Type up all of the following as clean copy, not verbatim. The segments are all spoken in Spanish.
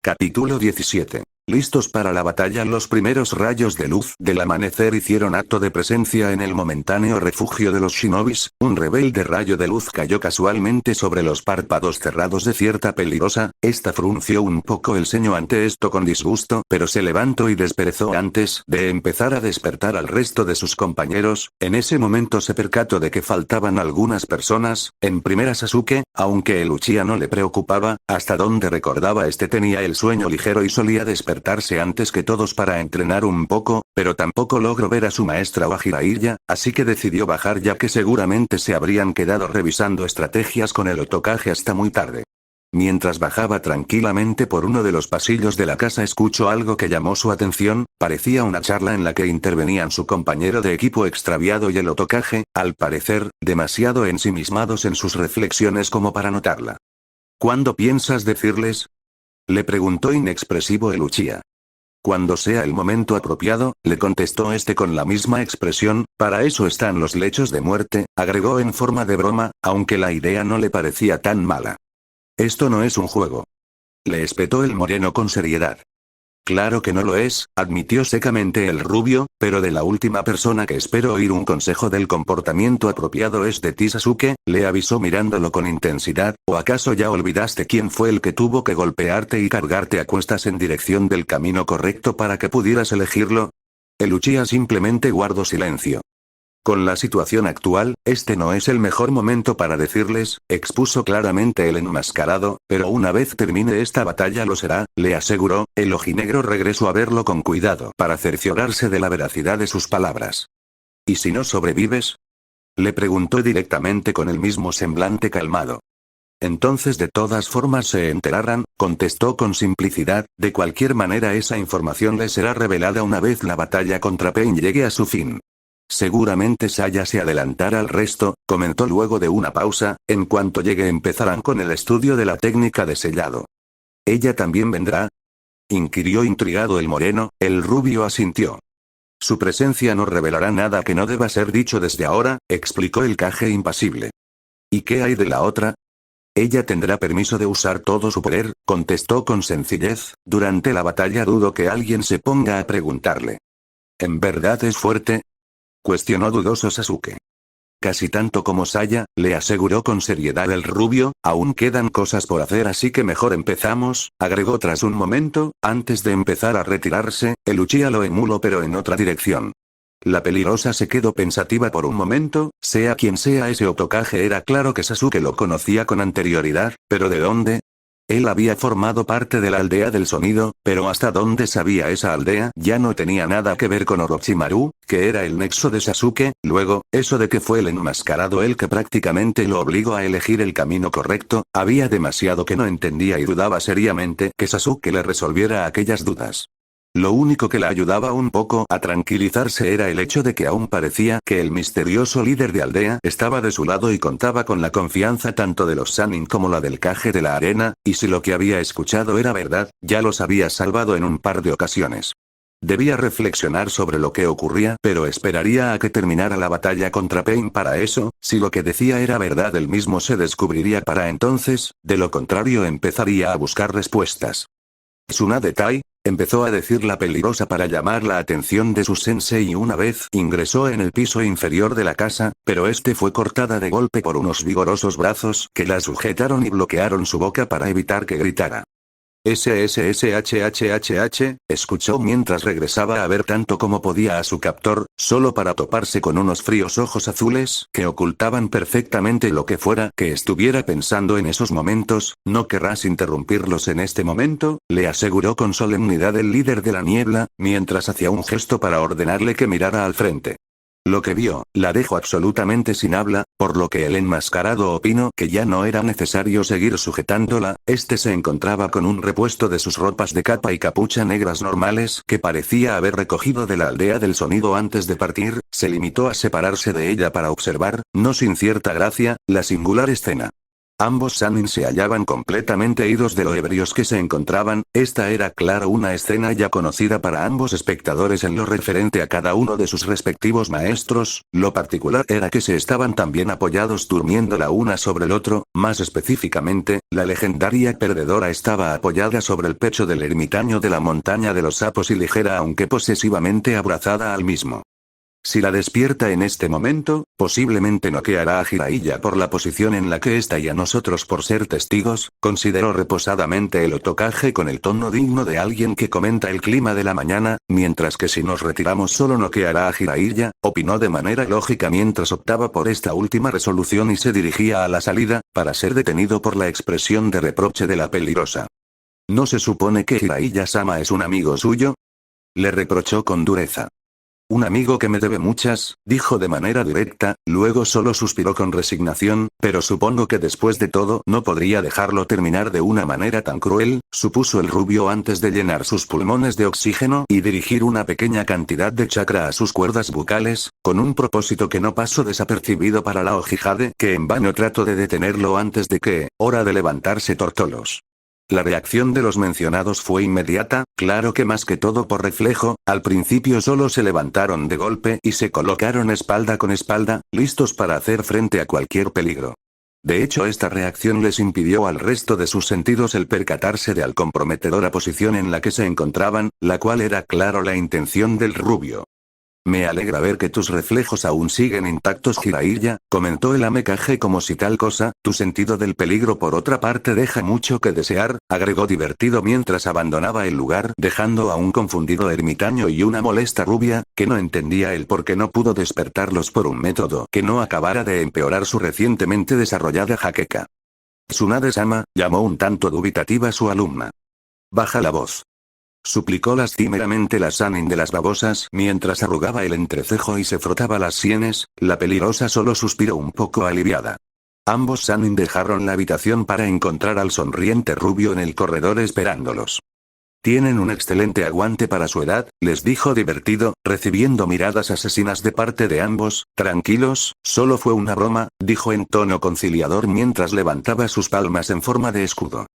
Capítulo 17. Listos para la batalla. Los primeros rayos de luz del amanecer hicieron acto de presencia en el momentáneo refugio de los shinobis. Un rebelde rayo de luz cayó casualmente sobre los párpados cerrados de cierta peligrosa. Esta frunció un poco el ceño ante esto con disgusto, pero se levantó y desperezó antes de empezar a despertar al resto de sus compañeros. En ese momento se percató de que faltaban algunas personas. En primera Sasuke, aunque el Uchiha no le preocupaba, hasta donde recordaba tenía el sueño ligero y solía despertarse antes que todos para entrenar un poco, pero tampoco logró ver a su maestra o a Jiraiya, así que decidió bajar ya que seguramente se habrían quedado revisando estrategias con el Otokage hasta muy tarde. Mientras bajaba tranquilamente por uno de los pasillos de la casa escuchó algo que llamó su atención. Parecía una charla en la que intervenían su compañero de equipo extraviado y el Otokage, al parecer, demasiado ensimismados en sus reflexiones como para notarla. ¿Cuándo piensas decirles?, le preguntó inexpresivo el Uchiha. Cuando sea el momento apropiado, le contestó con la misma expresión. Para eso están los lechos de muerte, agregó en forma de broma, aunque la idea no le parecía tan mala. Esto no es un juego. Le espetó el moreno con seriedad. Claro que no lo es, admitió secamente el rubio, pero de la última persona que espero oír un consejo del comportamiento apropiado es de ti, Sasuke, le avisó mirándolo con intensidad. ¿O acaso ya olvidaste quién fue el que tuvo que golpearte y cargarte a cuestas en dirección del camino correcto para que pudieras elegirlo? El Uchiha simplemente guardó silencio. Con la situación actual, no es el mejor momento para decirles, expuso claramente el enmascarado, pero una vez termine esta batalla lo será, le aseguró. El ojinegro regresó a verlo con cuidado para cerciorarse de la veracidad de sus palabras. ¿Y si no sobrevives?, le preguntó directamente con el mismo semblante calmado. Entonces de todas formas se enterarán, contestó con simplicidad. De cualquier manera esa información les será revelada una vez la batalla contra Pain llegue a su fin. Seguramente Saya se adelantará al resto, comentó luego de una pausa. En cuanto llegue empezarán con el estudio de la técnica de sellado. ¿Ella también vendrá?, inquirió intrigado el moreno. El rubio asintió. Su presencia no revelará nada que no deba ser dicho desde ahora, explicó el Kage impasible. ¿Y qué hay de la otra? Ella tendrá permiso de usar todo su poder, contestó con sencillez. Durante la batalla dudo que alguien se ponga a preguntarle. ¿En verdad es fuerte?, cuestionó dudoso Sasuke. Casi tanto como Saya, le aseguró con seriedad el rubio. Aún quedan cosas por hacer, así que mejor empezamos, agregó tras un momento. Antes de empezar a retirarse, el Uchiha lo emuló pero en otra dirección. La peligrosa se quedó pensativa por un momento. Sea quien sea ese Otokage, era claro que Sasuke lo conocía con anterioridad, pero ¿de dónde? Él había formado parte de la aldea del sonido, pero hasta dónde sabía esa aldea ya no tenía nada que ver con Orochimaru, que era el nexo de Sasuke. Luego, eso de que fue el enmascarado el que prácticamente lo obligó a elegir el camino correcto. Había demasiado que no entendía y dudaba seriamente que Sasuke le resolviera aquellas dudas. Lo único que la ayudaba un poco a tranquilizarse era el hecho de que aún parecía que el misterioso líder de aldea estaba de su lado y contaba con la confianza tanto de los Sannin como la del Kage de la arena, y si lo que había escuchado era verdad, ya los había salvado en un par de ocasiones. Debía reflexionar sobre lo que ocurría, pero esperaría a que terminara la batalla contra Pain para eso. Si lo que decía era verdad, él mismo se descubriría para entonces, de lo contrario empezaría a buscar respuestas. Tsunade Tai, empezó a decir la peligrosa para llamar la atención de su sensei una vez ingresó en el piso inferior de la casa, pero fue cortada de golpe por unos vigorosos brazos que la sujetaron y bloquearon su boca para evitar que gritara. SSSHHHH, escuchó mientras regresaba a ver tanto como podía a su captor, solo para toparse con unos fríos ojos azules que ocultaban perfectamente lo que fuera que estuviera pensando en esos momentos. No querrás interrumpirlos en este momento, le aseguró con solemnidad el líder de la niebla, mientras hacía un gesto para ordenarle que mirara al frente. Lo que vio, la dejó absolutamente sin habla, por lo que el enmascarado opinó que ya no era necesario seguir sujetándola. Se encontraba con un repuesto de sus ropas de capa y capucha negras normales que parecía haber recogido de la aldea del sonido antes de partir. Se limitó a separarse de ella para observar, no sin cierta gracia, la singular escena. Ambos Sanin se hallaban completamente idos de lo ebrios que se encontraban. Esta era claro una escena ya conocida para ambos espectadores en lo referente a cada uno de sus respectivos maestros. Lo particular era que se estaban también apoyados durmiendo la una sobre el otro. Más específicamente, la legendaria perdedora estaba apoyada sobre el pecho del ermitaño de la montaña de los sapos y ligera aunque posesivamente abrazada al mismo. Si la despierta en este momento, posiblemente noqueará a Jiraiya por la posición en la que está y a nosotros por ser testigos, consideró reposadamente el Otokage con el tono digno de alguien que comenta el clima de la mañana, mientras que si nos retiramos solo noqueará a Jiraiya, opinó de manera lógica mientras optaba por esta última resolución y se dirigía a la salida, para ser detenido por la expresión de reproche de la peligrosa. ¿No se supone que Jiraiya-sama es un amigo suyo? Le reprochó con dureza. Un amigo que me debe muchas, dijo de manera directa, luego solo suspiró con resignación, pero supongo que después de todo no podría dejarlo terminar de una manera tan cruel, supuso el rubio antes de llenar sus pulmones de oxígeno y dirigir una pequeña cantidad de chakra a sus cuerdas bucales, con un propósito que no pasó desapercibido para la Hokage, que en vano trató de detenerlo antes de que, hora de levantarse Tortolos. La reacción de los mencionados fue inmediata, claro que más que todo por reflejo, al principio solo se levantaron de golpe y se colocaron espalda con espalda, listos para hacer frente a cualquier peligro. De hecho, esta reacción les impidió al resto de sus sentidos el percatarse de la comprometedora posición en la que se encontraban, la cual era claro la intención del rubio. Me alegra ver que tus reflejos aún siguen intactos, Jiraiya, comentó el Amekage como si tal cosa. Tu sentido del peligro por otra parte deja mucho que desear, agregó divertido mientras abandonaba el lugar dejando a un confundido ermitaño y una molesta rubia, que no entendía el por qué no pudo despertarlos por un método que no acabara de empeorar su recientemente desarrollada jaqueca. Tsunade-sama, llamó un tanto dubitativa su alumna. Baja la voz. Suplicó lastimeramente la Sanin de las babosas mientras arrugaba el entrecejo y se frotaba las sienes. La peligrosa solo suspiró un poco aliviada. Ambos Sanin dejaron la habitación para encontrar al sonriente rubio en el corredor esperándolos. Tienen un excelente aguante para su edad, les dijo divertido, recibiendo miradas asesinas de parte de ambos. Tranquilos, solo fue una broma, dijo en tono conciliador mientras levantaba sus palmas en forma de escudo.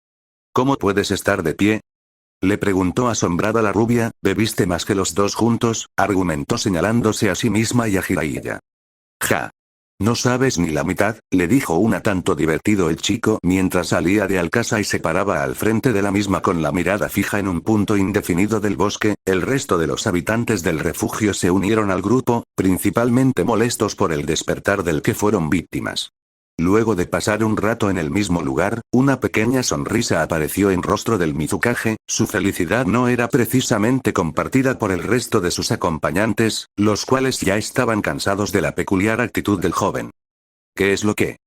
¿Cómo puedes estar de pie? Le preguntó asombrada la rubia. ¿Bebiste más que los dos juntos?, argumentó señalándose a sí misma y a Jiraiya. Ja. No sabes ni la mitad, le dijo una tanto divertido el chico mientras salía de Alcasa y se paraba al frente de la misma con la mirada fija en un punto indefinido del bosque. El resto de los habitantes del refugio se unieron al grupo, principalmente molestos por el despertar del que fueron víctimas. Luego de pasar un rato en el mismo lugar, una pequeña sonrisa apareció en rostro del Mizukage. Su felicidad no era precisamente compartida por el resto de sus acompañantes, los cuales ya estaban cansados de la peculiar actitud del joven. ¿Qué es lo que?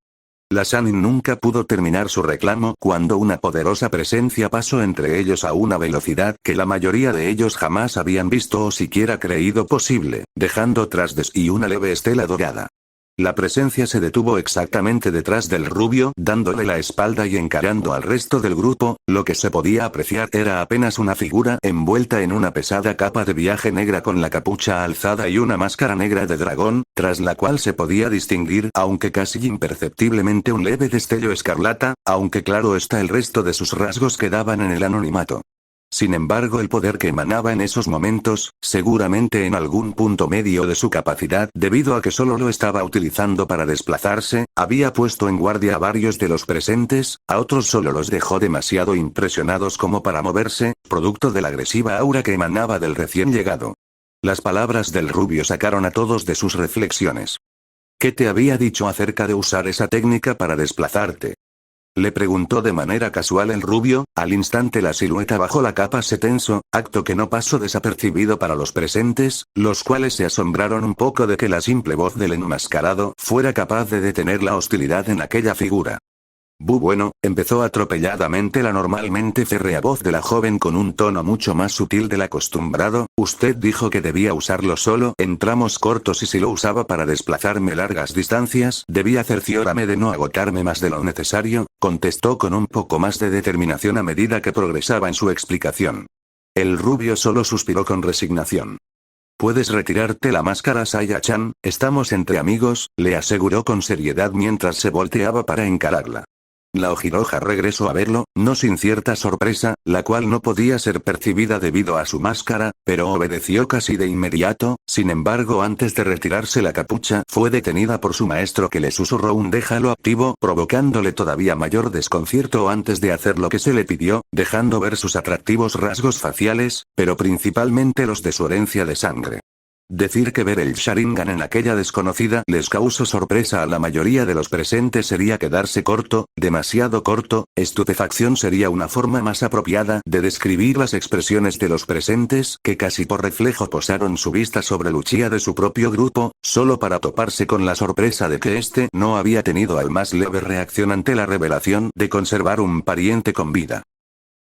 La Sanin nunca pudo terminar su reclamo cuando una poderosa presencia pasó entre ellos a una velocidad que la mayoría de ellos jamás habían visto o siquiera creído posible, dejando tras de sí una leve estela dorada. La presencia se detuvo exactamente detrás del rubio, dándole la espalda y encarando al resto del grupo. Lo que se podía apreciar era apenas una figura envuelta en una pesada capa de viaje negra con la capucha alzada y una máscara negra de dragón, tras la cual se podía distinguir, aunque casi imperceptiblemente, un leve destello escarlata, aunque claro está el resto de sus rasgos quedaban en el anonimato. Sin embargo, el poder que emanaba en esos momentos, seguramente en algún punto medio de su capacidad debido a que solo lo estaba utilizando para desplazarse, había puesto en guardia a varios de los presentes, a otros solo los dejó demasiado impresionados como para moverse, producto de la agresiva aura que emanaba del recién llegado. Las palabras del rubio sacaron a todos de sus reflexiones. ¿Qué te había dicho acerca de usar esa técnica para desplazarte?, le preguntó de manera casual el rubio. Al instante la silueta bajo la capa se tensó, acto que no pasó desapercibido para los presentes, los cuales se asombraron un poco de que la simple voz del enmascarado fuera capaz de detener la hostilidad en aquella figura. Bueno, empezó atropelladamente la normalmente férrea voz de la joven con un tono mucho más sutil del acostumbrado. Usted dijo que debía usarlo solo en tramos cortos y si lo usaba para desplazarme largas distancias, debía cerciorarme de no agotarme más de lo necesario, contestó con un poco más de determinación a medida que progresaba en su explicación. El rubio solo suspiró con resignación. Puedes retirarte la máscara, Saya-chan, estamos entre amigos, le aseguró con seriedad mientras se volteaba para encararla. La Ojiroja regresó a verlo, no sin cierta sorpresa, la cual no podía ser percibida debido a su máscara, pero obedeció casi de inmediato. Sin embargo, antes de retirarse la capucha, fue detenida por su maestro, que le susurró un déjalo activo, provocándole todavía mayor desconcierto antes de hacer lo que se le pidió, dejando ver sus atractivos rasgos faciales, pero principalmente los de su herencia de sangre. Decir que ver el Sharingan en aquella desconocida les causó sorpresa a la mayoría de los presentes sería quedarse corto, demasiado corto. Estupefacción sería una forma más apropiada de describir las expresiones de los presentes, que casi por reflejo posaron su vista sobre Luchia de su propio grupo, solo para toparse con la sorpresa de que éste no había tenido al más leve reacción ante la revelación de conservar un pariente con vida.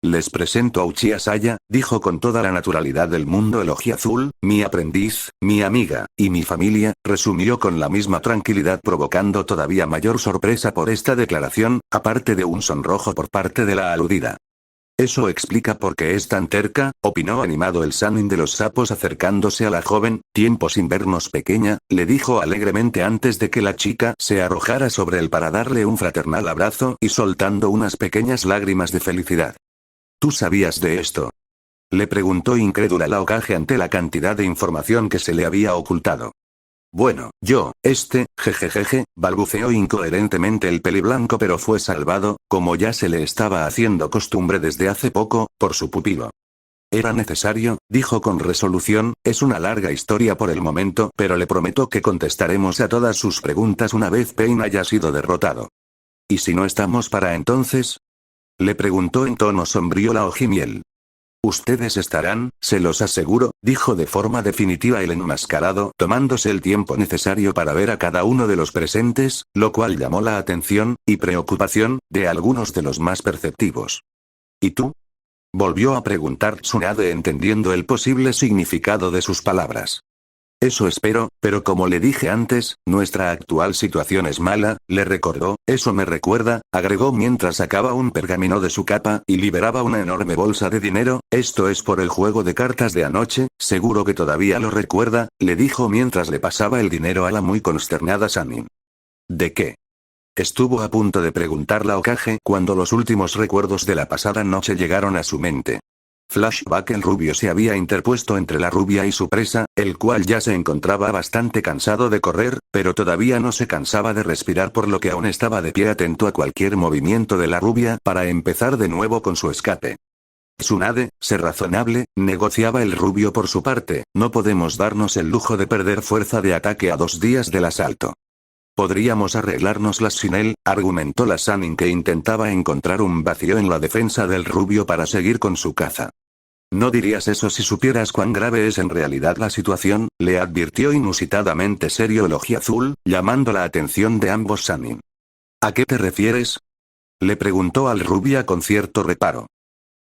Les presento a Uchiha Saya, dijo con toda la naturalidad del mundo el Ojiazul, mi aprendiz, mi amiga, y mi familia, resumió con la misma tranquilidad, provocando todavía mayor sorpresa por esta declaración, aparte de un sonrojo por parte de la aludida. Eso explica por qué es tan terca, opinó animado el Sannin de los sapos acercándose a la joven. Tiempo sin vernos, pequeña, le dijo alegremente antes de que la chica se arrojara sobre él para darle un fraternal abrazo y soltando unas pequeñas lágrimas de felicidad. ¿Tú sabías de esto?, le preguntó incrédula la Hokage ante la cantidad de información que se le había ocultado. Bueno, jejejeje, balbuceó incoherentemente el peliblanco, pero fue salvado, como ya se le estaba haciendo costumbre desde hace poco, por su pupilo. Era necesario, dijo con resolución, es una larga historia por el momento, pero le prometo que contestaremos a todas sus preguntas una vez Pain haya sido derrotado. ¿Y si no estamos para entonces?, le preguntó en tono sombrío la Ojimiel. Ustedes estarán, se los aseguro, dijo de forma definitiva el enmascarado, tomándose el tiempo necesario para ver a cada uno de los presentes, lo cual llamó la atención y preocupación de algunos de los más perceptivos. ¿Y tú?, volvió a preguntar Tsunade, entendiendo el posible significado de sus palabras. Eso espero, pero como le dije antes, nuestra actual situación es mala, le recordó. Eso me recuerda, agregó mientras sacaba un pergamino de su capa y liberaba una enorme bolsa de dinero. Esto es por el juego de cartas de anoche, seguro que todavía lo recuerda, le dijo mientras le pasaba el dinero a la muy consternada Sannin. ¿De qué?, estuvo a punto de preguntar la Hokage cuando los últimos recuerdos de la pasada noche llegaron a su mente. Flashback: el rubio se había interpuesto entre la rubia y su presa, el cual ya se encontraba bastante cansado de correr, pero todavía no se cansaba de respirar, por lo que aún estaba de pie atento a cualquier movimiento de la rubia para empezar de nuevo con su escape. Tsunade, sé razonable, negociaba el rubio por su parte, no podemos darnos el lujo de perder fuerza de ataque a 2 días del asalto. Podríamos arreglárnoslas sin él, argumentó la Sannin, que intentaba encontrar un vacío en la defensa del rubio para seguir con su caza. No dirías eso si supieras cuán grave es en realidad la situación, le advirtió inusitadamente serio el Ojiazul, llamando la atención de ambos Sannin. ¿A qué te refieres?, le preguntó al rubia con cierto reparo.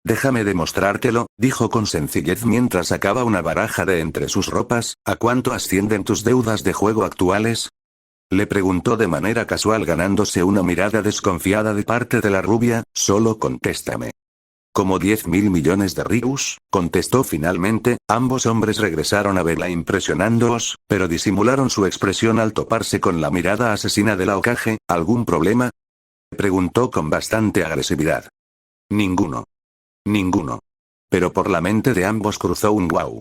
Déjame demostrártelo, dijo con sencillez mientras sacaba una baraja de entre sus ropas. ¿A cuánto ascienden tus deudas de juego actuales?, le preguntó de manera casual, ganándose una mirada desconfiada de parte de la rubia. Solo contéstame. Como 10.000 millones de ryus, contestó finalmente. Ambos hombres regresaron a verla impresionándolos, pero disimularon su expresión al toparse con la mirada asesina de la Hokage. ¿Algún problema?, preguntó con bastante agresividad. Ninguno. Ninguno. Pero por la mente de ambos cruzó un wow.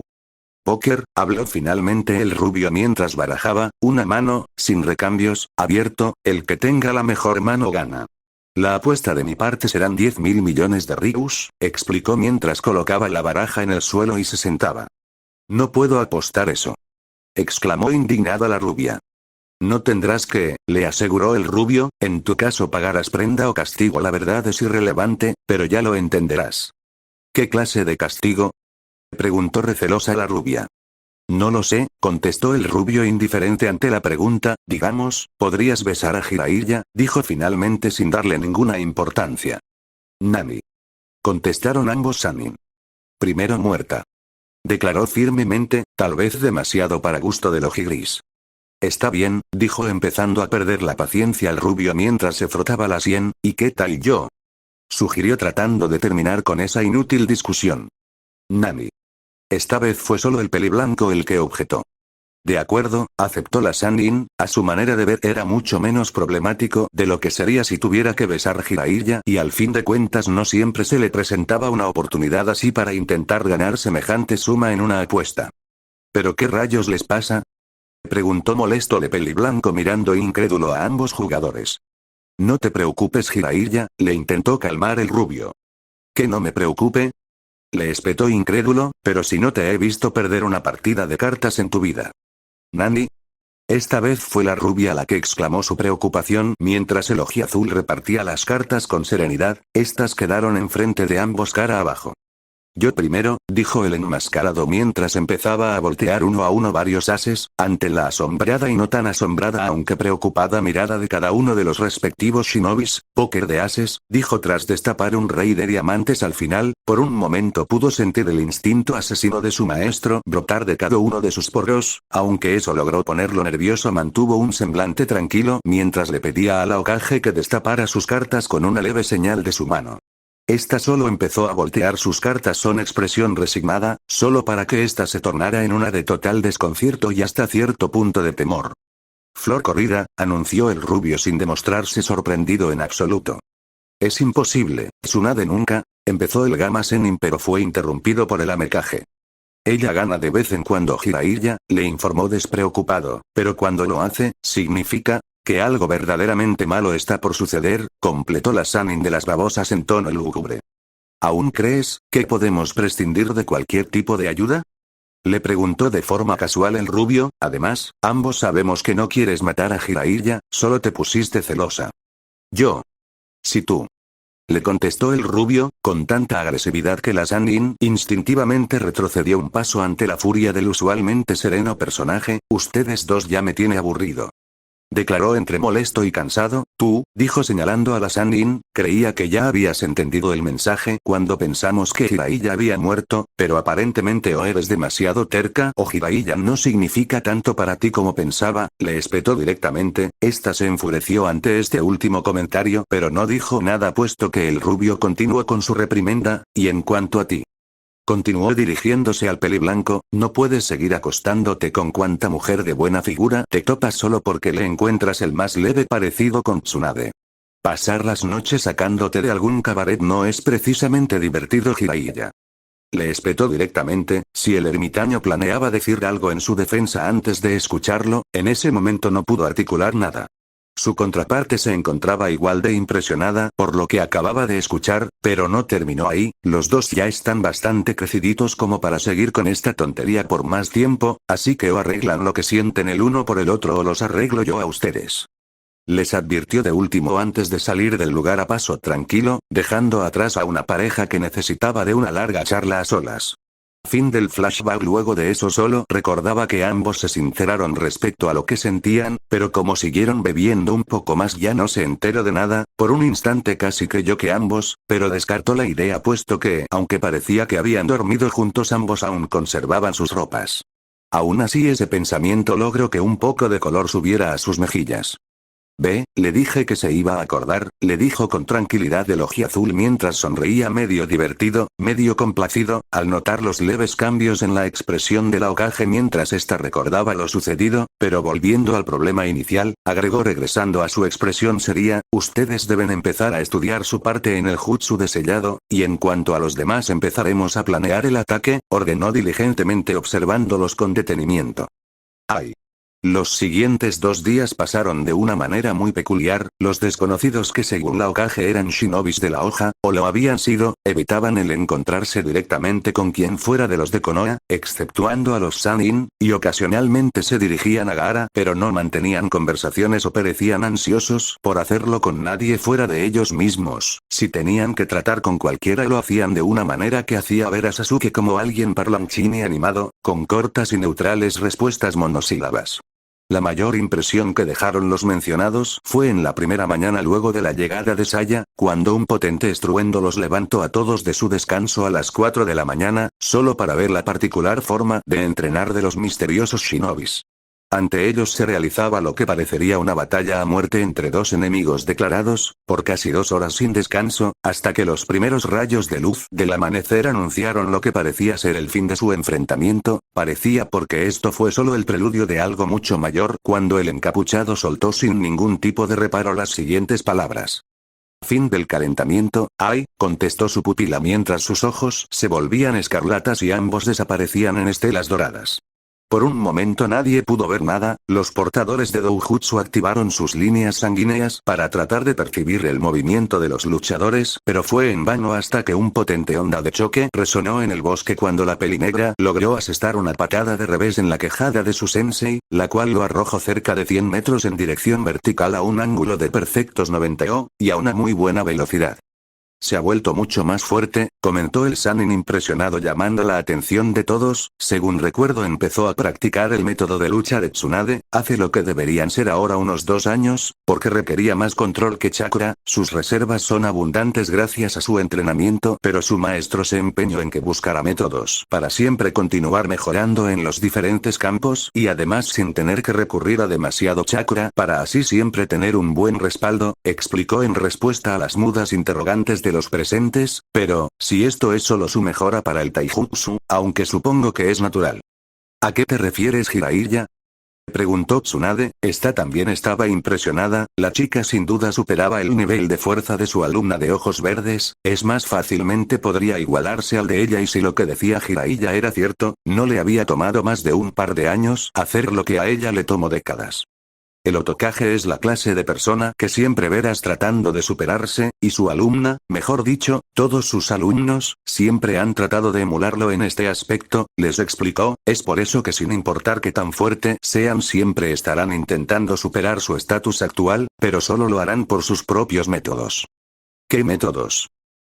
Póker, habló finalmente el rubio mientras barajaba una mano, sin recambios, abierto. El que tenga la mejor mano gana. La apuesta de mi parte serán 10.000 millones de ryus, explicó mientras colocaba la baraja en el suelo y se sentaba. No puedo apostar eso, exclamó indignada la rubia. No tendrás que, le aseguró el rubio, en tu caso pagarás prenda o castigo. La verdad es irrelevante, pero ya lo entenderás. ¿Qué clase de castigo?, preguntó recelosa la rubia. No lo sé, contestó el rubio indiferente ante la pregunta. Digamos, podrías besar a Jiraiya, dijo finalmente sin darle ninguna importancia. Nani, contestaron ambos Sannin. Primero muerta, declaró firmemente, tal vez demasiado para gusto del ojigris. Está bien, dijo empezando a perder la paciencia el rubio mientras se frotaba la sien. ¿Y qué tal yo?, sugirió tratando de terminar con esa inútil discusión. Nani. Esta vez fue solo el peliblanco el que objetó. De acuerdo, aceptó la Sannin. A su manera de ver era mucho menos problemático de lo que sería si tuviera que besar a Jiraiya, y al fin de cuentas no siempre se le presentaba una oportunidad así para intentar ganar semejante suma en una apuesta. ¿Pero qué rayos les pasa?, preguntó molesto el peliblanco mirando incrédulo a ambos jugadores. No te preocupes Jiraiya, le intentó calmar el rubio. ¿Que no me preocupe?, le espetó incrédulo, pero si no te he visto perder una partida de cartas en tu vida. ¿Nani? Esta vez fue la rubia la que exclamó su preocupación mientras el ojiazul repartía las cartas con serenidad. Estas quedaron enfrente de ambos cara abajo. Yo primero, dijo el enmascarado mientras empezaba a voltear uno a uno varios ases, ante la asombrada y no tan asombrada aunque preocupada mirada de cada uno de los respectivos shinobis. Póker de ases, dijo tras destapar un rey de diamantes al final. Por un momento pudo sentir el instinto asesino de su maestro brotar de cada uno de sus poros, aunque eso logró ponerlo nervioso. Mantuvo un semblante tranquilo mientras le pedía a la Hokage que destapara sus cartas con una leve señal de su mano. Esta solo empezó a voltear sus cartas con expresión resignada, solo para que ésta se tornara en una de total desconcierto y hasta cierto punto de temor. Flor corrida, anunció el rubio sin demostrarse sorprendido en absoluto. Es imposible, Tsunade nunca, empezó el Gama Sennin pero fue interrumpido por el Amekage. Ella gana de vez en cuando Jiraiya, le informó despreocupado, pero cuando lo hace, significa que algo verdaderamente malo está por suceder, completó la Sannin de las babosas en tono lúgubre. ¿Aún crees que podemos prescindir de cualquier tipo de ayuda?, le preguntó de forma casual el rubio. Además, ambos sabemos que no quieres matar a Jiraiya, solo te pusiste celosa. Yo. Si tú. Le contestó el rubio, con tanta agresividad que la Sannin instintivamente retrocedió un paso ante la furia del usualmente sereno personaje. Ustedes dos ya me tiene aburrido, declaró entre molesto y cansado. Tú, dijo señalando a la Sannin, creía que ya habías entendido el mensaje cuando pensamos que Jiraiya había muerto, pero aparentemente o eres demasiado terca o Jiraiya no significa tanto para ti como pensaba, le espetó directamente. Esta se enfureció ante este último comentario pero no dijo nada puesto que el rubio continuó con su reprimenda. Y en cuanto a ti, continuó dirigiéndose al peliblanco, no puedes seguir acostándote con cuanta mujer de buena figura te topas solo porque le encuentras el más leve parecido con Tsunade. Pasar las noches sacándote de algún cabaret no es precisamente divertido Jiraiya. Le espetó directamente. Si el ermitaño planeaba decir algo en su defensa antes de escucharlo, en ese momento no pudo articular nada. Su contraparte se encontraba igual de impresionada por lo que acababa de escuchar, pero no terminó ahí. Los dos ya están bastante creciditos como para seguir con esta tontería por más tiempo, así que o arreglan lo que sienten el uno por el otro o los arreglo yo a ustedes. Les advirtió de último antes de salir del lugar a paso tranquilo, dejando atrás a una pareja que necesitaba de una larga charla a solas. Fin del flashback. Luego de eso solo recordaba que ambos se sinceraron respecto a lo que sentían, pero como siguieron bebiendo un poco más ya no se enteró de nada. Por un instante casi creyó que ambos, pero descartó la idea puesto que, aunque parecía que habían dormido juntos ambos aún conservaban sus ropas. Aún así ese pensamiento logró que un poco de color subiera a sus mejillas. Ve, le dije que se iba a acordar, le dijo con tranquilidad el ojiazul mientras sonreía medio divertido, medio complacido, al notar los leves cambios en la expresión de la Hokage mientras ésta recordaba lo sucedido, pero volviendo al problema inicial, agregó regresando a su expresión seria, ustedes deben empezar a estudiar su parte en el jutsu de sellado, y en cuanto a los demás empezaremos a planear el ataque, ordenó diligentemente observándolos con detenimiento. ¡Ay! Los siguientes 2 días pasaron de una manera muy peculiar. Los desconocidos que según la Hokage eran shinobis de la hoja, o lo habían sido, evitaban el encontrarse directamente con quien fuera de los de Konoha, exceptuando a los Sannin, y ocasionalmente se dirigían a Gaara, pero no mantenían conversaciones o parecían ansiosos por hacerlo con nadie fuera de ellos mismos. Si tenían que tratar con cualquiera lo hacían de una manera que hacía ver a Sasuke como alguien parlanchín y animado, con cortas y neutrales respuestas monosílabas. La mayor impresión que dejaron los mencionados fue en la primera mañana luego de la llegada de Saya, cuando un potente estruendo los levantó a todos de su descanso a las 4 de la mañana, solo para ver la particular forma de entrenar de los misteriosos shinobis. Ante ellos se realizaba lo que parecería una batalla a muerte entre dos enemigos declarados, por casi 2 horas sin descanso, hasta que los primeros rayos de luz del amanecer anunciaron lo que parecía ser el fin de su enfrentamiento, parecía porque esto fue solo el preludio de algo mucho mayor, cuando el encapuchado soltó sin ningún tipo de reparo las siguientes palabras. Fin del calentamiento, ¡ay!, contestó su pupila mientras sus ojos se volvían escarlatas y ambos desaparecían en estelas doradas. Por un momento nadie pudo ver nada, los portadores de doujutsu activaron sus líneas sanguíneas para tratar de percibir el movimiento de los luchadores, pero fue en vano hasta que un potente onda de choque resonó en el bosque cuando la pelinegra logró asestar una patada de revés en la quejada de su sensei, la cual lo arrojó cerca de 100 metros en dirección vertical a un ángulo de perfectos 90 y a una muy buena velocidad. Se ha vuelto mucho más fuerte, comentó el Sanin impresionado llamando la atención de todos. Según recuerdo empezó a practicar el método de lucha de Tsunade, hace lo que deberían ser ahora unos 2 años, porque requería más control que chakra, sus reservas son abundantes gracias a su entrenamiento, pero su maestro se empeñó en que buscara métodos para siempre continuar mejorando en los diferentes campos y además sin tener que recurrir a demasiado chakra para así siempre tener un buen respaldo, explicó en respuesta a las mudas interrogantes de los presentes, pero, si esto es solo su mejora para el taijutsu, aunque supongo que es natural. ¿A qué te refieres, Jiraiya?, preguntó Tsunade. Esta también estaba impresionada, la chica sin duda superaba el nivel de fuerza de su alumna de ojos verdes, es más fácilmente podría igualarse al de ella y si lo que decía Jiraiya era cierto, no le había tomado más de un par de años hacer lo que a ella le tomó décadas. El Otokage es la clase de persona que siempre verás tratando de superarse, y su alumna, mejor dicho, todos sus alumnos, siempre han tratado de emularlo en este aspecto, les explicó, es por eso que sin importar qué tan fuerte sean siempre estarán intentando superar su estatus actual, pero solo lo harán por sus propios métodos. ¿Qué métodos?,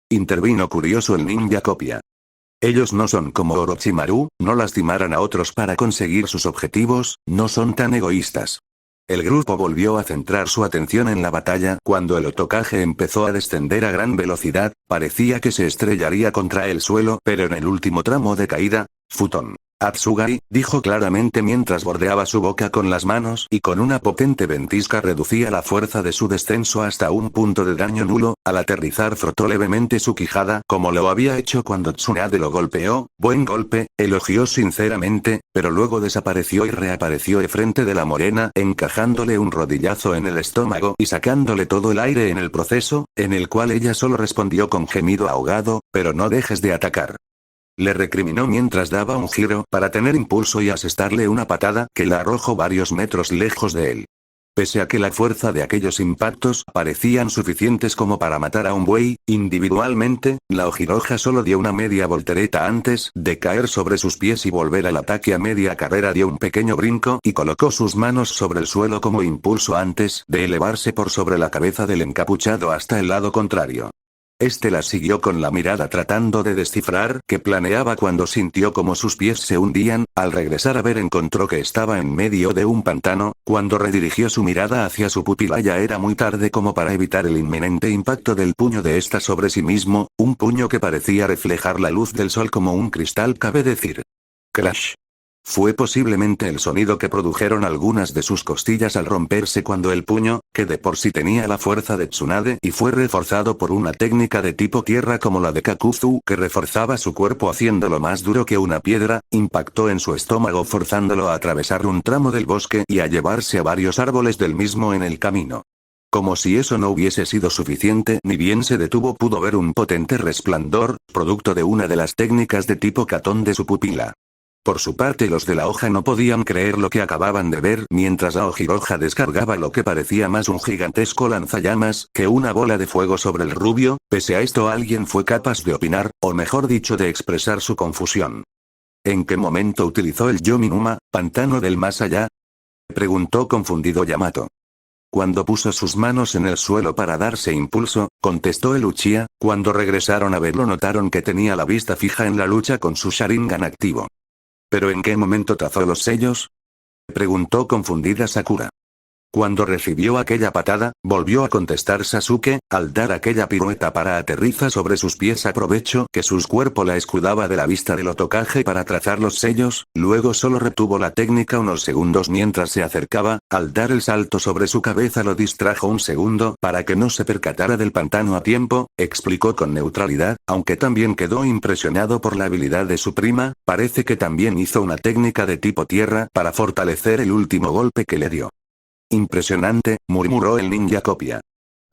intervino curioso el ninja copia. Ellos no son como Orochimaru, no lastimarán a otros para conseguir sus objetivos, no son tan egoístas. El grupo volvió a centrar su atención en la batalla cuando el Otokage empezó a descender a gran velocidad, parecía que se estrellaría contra el suelo, pero en el último tramo de caída, Futon Atsugai, dijo claramente mientras bordeaba su boca con las manos y con una potente ventisca reducía la fuerza de su descenso hasta un punto de daño nulo, al aterrizar frotó levemente su quijada como lo había hecho cuando Tsunade lo golpeó, buen golpe, elogió sinceramente, pero luego desapareció y reapareció de frente de la morena encajándole un rodillazo en el estómago y sacándole todo el aire en el proceso, en el cual ella solo respondió con gemido ahogado, pero no dejes de atacar. Le recriminó mientras daba un giro para tener impulso y asestarle una patada que la arrojó varios metros lejos de él. Pese a que la fuerza de aquellos impactos parecían suficientes como para matar a un buey, individualmente, la Ojirojá solo dio una media voltereta antes de caer sobre sus pies y volver al ataque a media carrera dio un pequeño brinco y colocó sus manos sobre el suelo como impulso antes de elevarse por sobre la cabeza del encapuchado hasta el lado contrario. Este la siguió con la mirada tratando de descifrar qué planeaba cuando sintió como sus pies se hundían, al regresar a ver encontró que estaba en medio de un pantano, cuando redirigió su mirada hacia su pupila ya era muy tarde como para evitar el inminente impacto del puño de esta sobre sí mismo, un puño que parecía reflejar la luz del sol como un cristal cabe decir. Crash. Fue posiblemente el sonido que produjeron algunas de sus costillas al romperse cuando el puño, que de por sí tenía la fuerza de Tsunade y fue reforzado por una técnica de tipo tierra como la de Kakuzu que reforzaba su cuerpo haciéndolo más duro que una piedra, impactó en su estómago forzándolo a atravesar un tramo del bosque y a llevarse a varios árboles del mismo en el camino. Como si eso no hubiese sido suficiente, ni bien se detuvo pudo ver un potente resplandor, producto de una de las técnicas de tipo Katón de su pupila. Por su parte los de la hoja no podían creer lo que acababan de ver mientras la Ojirojá descargaba lo que parecía más un gigantesco lanzallamas que una bola de fuego sobre el rubio. Pese a esto alguien fue capaz de opinar, o mejor dicho de expresar su confusión. ¿En qué momento utilizó el Yominuma, pantano del más allá?, preguntó confundido Yamato. Cuando puso sus manos en el suelo para darse impulso, contestó el Uchiha. Cuando regresaron a verlo notaron que tenía la vista fija en la lucha con su Sharingan activo. ¿Pero en qué momento trazó los sellos?, preguntó confundida Sakura. Cuando recibió aquella patada, volvió a contestar Sasuke, al dar aquella pirueta para aterrizar sobre sus pies. Aprovecho que su cuerpo la escudaba de la vista del Hokage para trazar los sellos, luego solo retuvo la técnica unos segundos mientras se acercaba, al dar el salto sobre su cabeza lo distrajo un segundo para que no se percatara del pantano a tiempo, explicó con neutralidad, aunque también quedó impresionado por la habilidad de su prima, parece que también hizo una técnica de tipo tierra para fortalecer el último golpe que le dio. Impresionante, murmuró el ninja copia.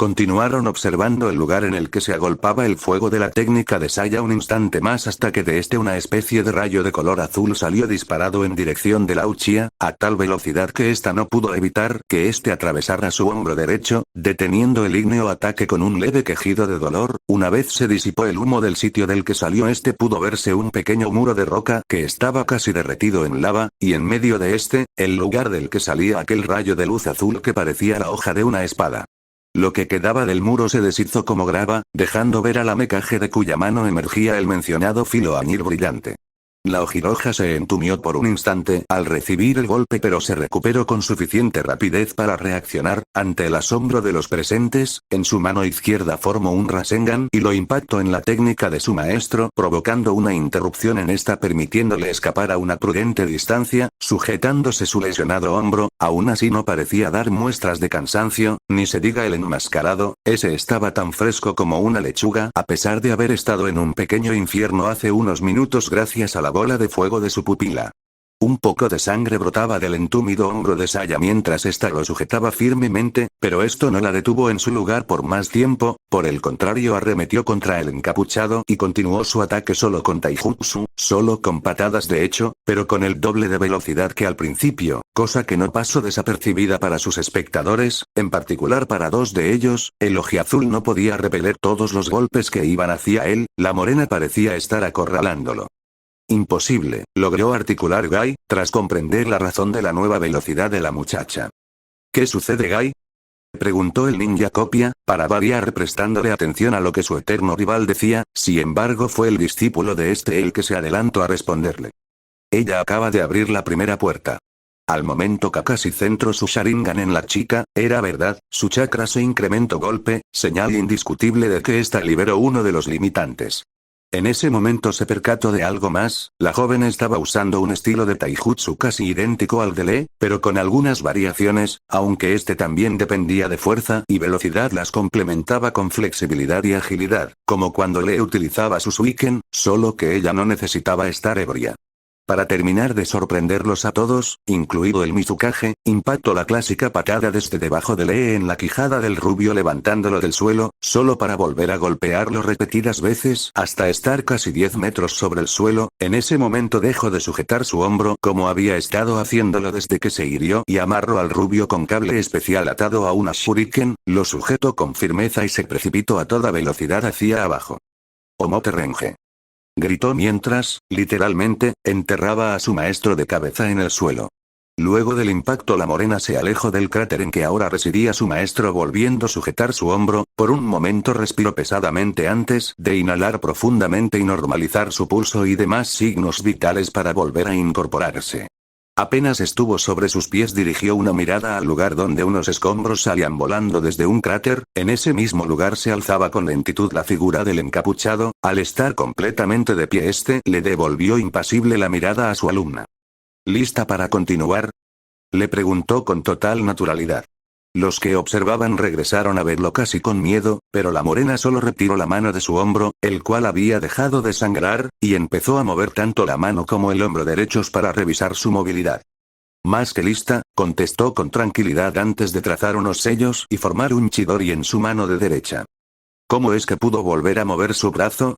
Continuaron observando el lugar en el que se agolpaba el fuego de la técnica de Saya un instante más hasta que de este una especie de rayo de color azul salió disparado en dirección de la Uchiha, a tal velocidad que ésta no pudo evitar que éste atravesara su hombro derecho, deteniendo el ígneo ataque con un leve quejido de dolor. Una vez se disipó el humo del sitio del que salió este pudo verse un pequeño muro de roca que estaba casi derretido en lava, y en medio de este, el lugar del que salía aquel rayo de luz azul que parecía la hoja de una espada. Lo que quedaba del muro se deshizo como grava, dejando ver a la Hokage de cuya mano emergía el mencionado filo añil brillante. La Ujirojá se entumió por un instante al recibir el golpe pero se recuperó con suficiente rapidez para reaccionar, ante el asombro de los presentes, en su mano izquierda formó un Rasengan y lo impactó en la técnica de su maestro provocando una interrupción en esta permitiéndole escapar a una prudente distancia, sujetándose su lesionado hombro, aún así no parecía dar muestras de cansancio, ni se diga el enmascarado, ese estaba tan fresco como una lechuga a pesar de haber estado en un pequeño infierno hace unos minutos gracias a la bola de fuego de su pupila. Un poco de sangre brotaba del entumido hombro de Saya mientras ésta lo sujetaba firmemente, pero esto no la detuvo en su lugar por más tiempo, por el contrario arremetió contra el encapuchado y continuó su ataque solo con taijutsu, solo con patadas de hecho, pero con el doble de velocidad que al principio, cosa que no pasó desapercibida para sus espectadores, en particular para dos de ellos, el ojiazul no podía repeler todos los golpes que iban hacia él, la morena parecía estar acorralándolo. Imposible, logró articular Gai, tras comprender la razón de la nueva velocidad de la muchacha. ¿Qué sucede, Gai? Preguntó el ninja copia, para variar prestándole atención a lo que su eterno rival decía, sin embargo fue el discípulo de este el que se adelantó a responderle. Ella acaba de abrir la primera puerta. Al momento Kakashi centró su Sharingan en la chica, era verdad, su chakra se incrementó golpe, señal indiscutible de que ésta liberó uno de los limitantes. En ese momento se percató de algo más, la joven estaba usando un estilo de taijutsu casi idéntico al de Lee, pero con algunas variaciones, aunque este también dependía de fuerza y velocidad las complementaba con flexibilidad y agilidad, como cuando Lee utilizaba su Suiken, solo que ella no necesitaba estar ebria. Para terminar de sorprenderlos a todos, incluido el Mizukage, impactó la clásica patada desde debajo de Lee en la quijada del rubio levantándolo del suelo, solo para volver a golpearlo repetidas veces hasta estar casi 10 metros sobre el suelo. En ese momento dejó de sujetar su hombro como había estado haciéndolo desde que se hirió y amarró al rubio con cable especial atado a una shuriken, lo sujetó con firmeza y se precipitó a toda velocidad hacia abajo. Omote Renge. Gritó mientras, literalmente, enterraba a su maestro de cabeza en el suelo. Luego del impacto la morena se alejó del cráter en que ahora residía su maestro volviendo a sujetar su hombro, por un momento respiró pesadamente antes de inhalar profundamente y normalizar su pulso y demás signos vitales para volver a incorporarse. Apenas estuvo sobre sus pies dirigió una mirada al lugar donde unos escombros salían volando desde un cráter, en ese mismo lugar se alzaba con lentitud la figura del encapuchado, al estar completamente de pie este le devolvió impasible la mirada a su alumna. ¿Lista para continuar? Le preguntó con total naturalidad. Los que observaban regresaron a verlo casi con miedo, pero la morena solo retiró la mano de su hombro, el cual había dejado de sangrar, y empezó a mover tanto la mano como el hombro derechos para revisar su movilidad. Más que lista, contestó con tranquilidad antes de trazar unos sellos y formar un chidori en su mano de derecha. ¿Cómo es que pudo volver a mover su brazo?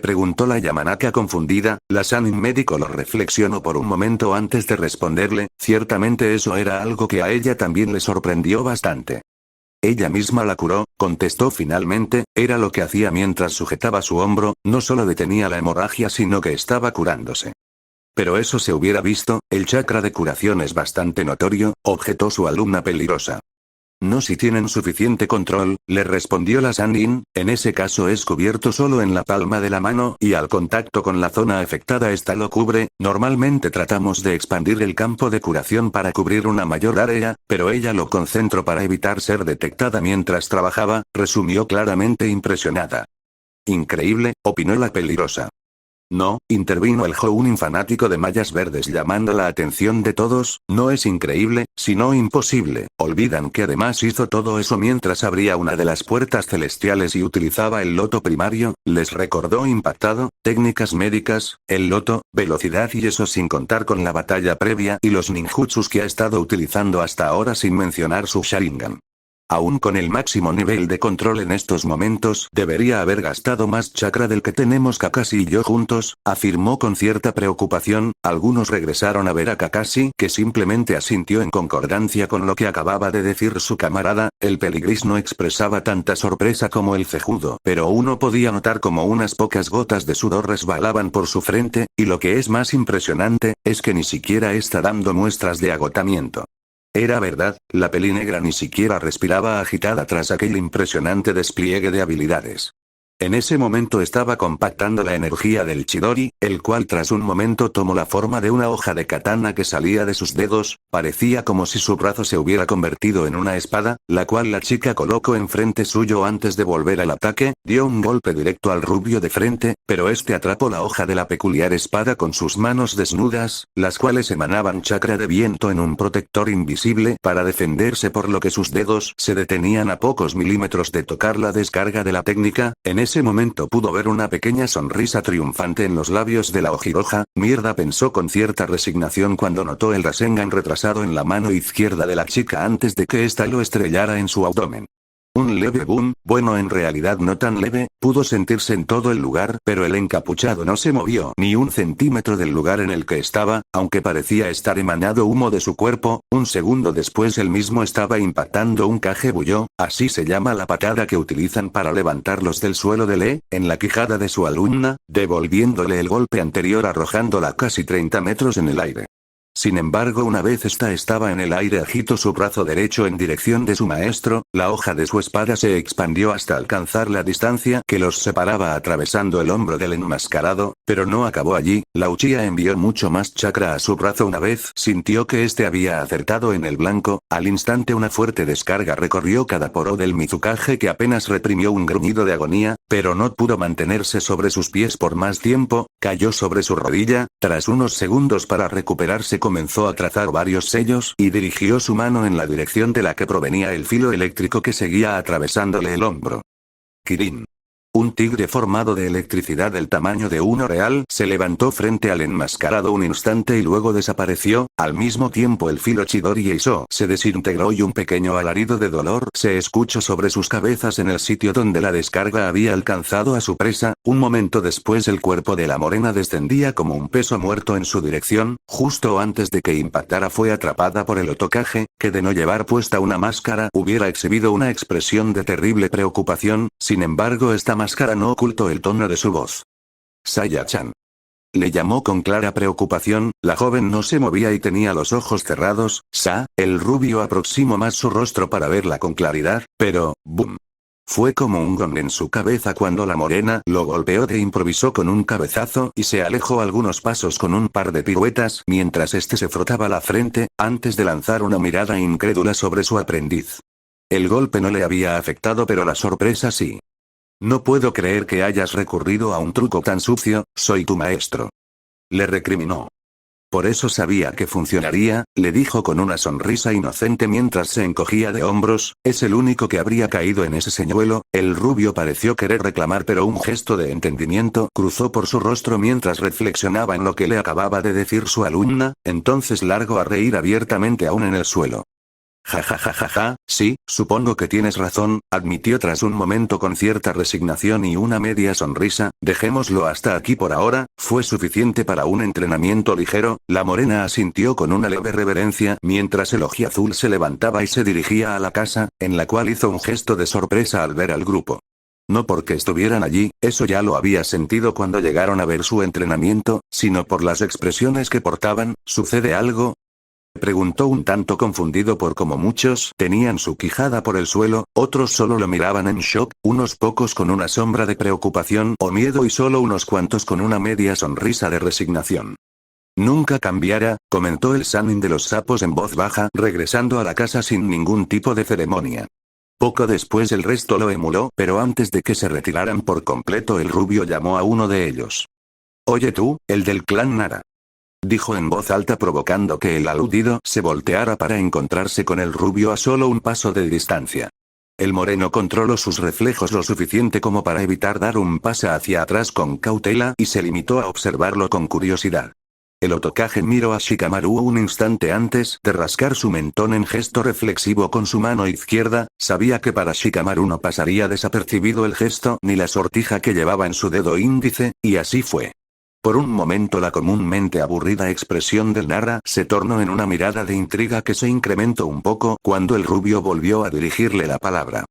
Preguntó la Yamanaka confundida, la Sanin médico lo reflexionó por un momento antes de responderle, ciertamente eso era algo que a ella también le sorprendió bastante. Ella misma la curó, contestó finalmente, era lo que hacía mientras sujetaba su hombro, no solo detenía la hemorragia sino que estaba curándose. Pero eso se hubiera visto, el chakra de curación es bastante notorio, objetó su alumna peligrosa. No si tienen suficiente control, le respondió la Sannin, en ese caso es cubierto solo en la palma de la mano y al contacto con la zona afectada esta lo cubre, normalmente tratamos de expandir el campo de curación para cubrir una mayor área, pero ella lo concentró para evitar ser detectada mientras trabajaba, resumió claramente impresionada. Increíble, opinó la peligrosa. No, intervino el Jounin fanático de mallas verdes llamando la atención de todos, no es increíble, sino imposible, olvidan que además hizo todo eso mientras abría una de las puertas celestiales y utilizaba el loto primario, les recordó impactado, técnicas médicas, el loto, velocidad y eso sin contar con la batalla previa y los ninjutsus que ha estado utilizando hasta ahora sin mencionar su Sharingan. Aún con el máximo nivel de control en estos momentos, debería haber gastado más chakra del que tenemos Kakashi y yo juntos, afirmó con cierta preocupación. Algunos regresaron a ver a Kakashi, que simplemente asintió en concordancia con lo que acababa de decir su camarada. El peligris no expresaba tanta sorpresa como el cejudo, pero uno podía notar como unas pocas gotas de sudor resbalaban por su frente, y lo que es más impresionante, es que ni siquiera está dando muestras de agotamiento. Era verdad, la peli negra ni siquiera respiraba agitada tras aquel impresionante despliegue de habilidades. En ese momento estaba compactando la energía del Chidori, el cual tras un momento tomó la forma de una hoja de katana que salía de sus dedos, parecía como si su brazo se hubiera convertido en una espada, la cual la chica colocó enfrente suyo antes de volver al ataque, dio un golpe directo al rubio de frente, pero este atrapó la hoja de la peculiar espada con sus manos desnudas, las cuales emanaban chakra de viento en un protector invisible para defenderse por lo que sus dedos se detenían a pocos milímetros de tocar la descarga de la técnica. En ese momento pudo ver una pequeña sonrisa triunfante en los labios de la Ojiroja, mierda pensó con cierta resignación cuando notó el Rasengan retrasado en la mano izquierda de la chica antes de que ésta lo estrellara en su abdomen. Un leve boom, bueno en realidad no tan leve, pudo sentirse en todo el lugar, pero el encapuchado no se movió ni un centímetro del lugar en el que estaba, aunque parecía estar emanando humo de su cuerpo. Un segundo después él mismo estaba impactando un Kagebuyo, así se llama la patada que utilizan para levantarlos del suelo de Lee, en la quijada de su alumna, devolviéndole el golpe anterior arrojándola casi 30 metros en el aire. Sin embargo, una vez esta estaba en el aire, agitó su brazo derecho en dirección de su maestro, la hoja de su espada se expandió hasta alcanzar la distancia que los separaba atravesando el hombro del enmascarado, pero no acabó allí. La Uchiha envió mucho más chakra a su brazo una vez sintió que este había acertado en el blanco, al instante una fuerte descarga recorrió cada poro del Mizukage que apenas reprimió un gruñido de agonía, pero no pudo mantenerse sobre sus pies por más tiempo, cayó sobre su rodilla, tras unos segundos para recuperarse comenzó a trazar varios sellos y dirigió su mano en la dirección de la que provenía el filo eléctrico que seguía atravesándole el hombro. Kirin. Un tigre formado de electricidad del tamaño de uno real se levantó frente al enmascarado un instante y luego desapareció, al mismo tiempo el filo Chidori Eiso se desintegró y un pequeño alarido de dolor se escuchó sobre sus cabezas en el sitio donde la descarga había alcanzado a su presa. Un momento después el cuerpo de la morena descendía como un peso muerto en su dirección, justo antes de que impactara fue atrapada por el Otokage, que de no llevar puesta una máscara hubiera exhibido una expresión de terrible preocupación. Sin embargo esta máscara no ocultó el tono de su voz. Saya-chan. Le llamó con clara preocupación, la joven no se movía y tenía los ojos cerrados. El rubio aproximó más su rostro para verla con claridad, pero, ¡boom! Fue como un gong en su cabeza cuando la morena lo golpeó de improviso con un cabezazo y se alejó algunos pasos con un par de piruetas mientras este se frotaba la frente, antes de lanzar una mirada incrédula sobre su aprendiz. El golpe no le había afectado pero la sorpresa sí. No puedo creer que hayas recurrido a un truco tan sucio, soy tu maestro. Le recriminó. Por eso sabía que funcionaría, le dijo con una sonrisa inocente mientras se encogía de hombros, es el único que habría caído en ese señuelo. El rubio pareció querer reclamar pero un gesto de entendimiento cruzó por su rostro mientras reflexionaba en lo que le acababa de decir su alumna, entonces largó a reír abiertamente aún en el suelo. Ja ja ja ja ja, sí, supongo que tienes razón, admitió tras un momento con cierta resignación y una media sonrisa, dejémoslo hasta aquí por ahora, fue suficiente para un entrenamiento ligero. La morena asintió con una leve reverencia mientras el ojiazul se levantaba y se dirigía a la casa, en la cual hizo un gesto de sorpresa al ver al grupo. No porque estuvieran allí, eso ya lo había sentido cuando llegaron a ver su entrenamiento, sino por las expresiones que portaban. ¿Sucede algo? Preguntó un tanto confundido por cómo muchos tenían su quijada por el suelo, otros solo lo miraban en shock, unos pocos con una sombra de preocupación o miedo y solo unos cuantos con una media sonrisa de resignación. Nunca cambiara, comentó el Sanin de los sapos en voz baja, regresando a la casa sin ningún tipo de ceremonia. Poco después el resto lo emuló, pero antes de que se retiraran por completo el rubio llamó a uno de ellos. Oye tú, el del clan Nara. Dijo en voz alta provocando que el aludido se volteara para encontrarse con el rubio a solo un paso de distancia. El moreno controló sus reflejos lo suficiente como para evitar dar un paso hacia atrás con cautela y se limitó a observarlo con curiosidad. El Otokage miró a Shikamaru un instante antes de rascar su mentón en gesto reflexivo con su mano izquierda, sabía que para Shikamaru no pasaría desapercibido el gesto ni la sortija que llevaba en su dedo índice, y así fue. Por un momento la comúnmente aburrida expresión del Nara se tornó en una mirada de intriga que se incrementó un poco cuando el rubio volvió a dirigirle la palabra.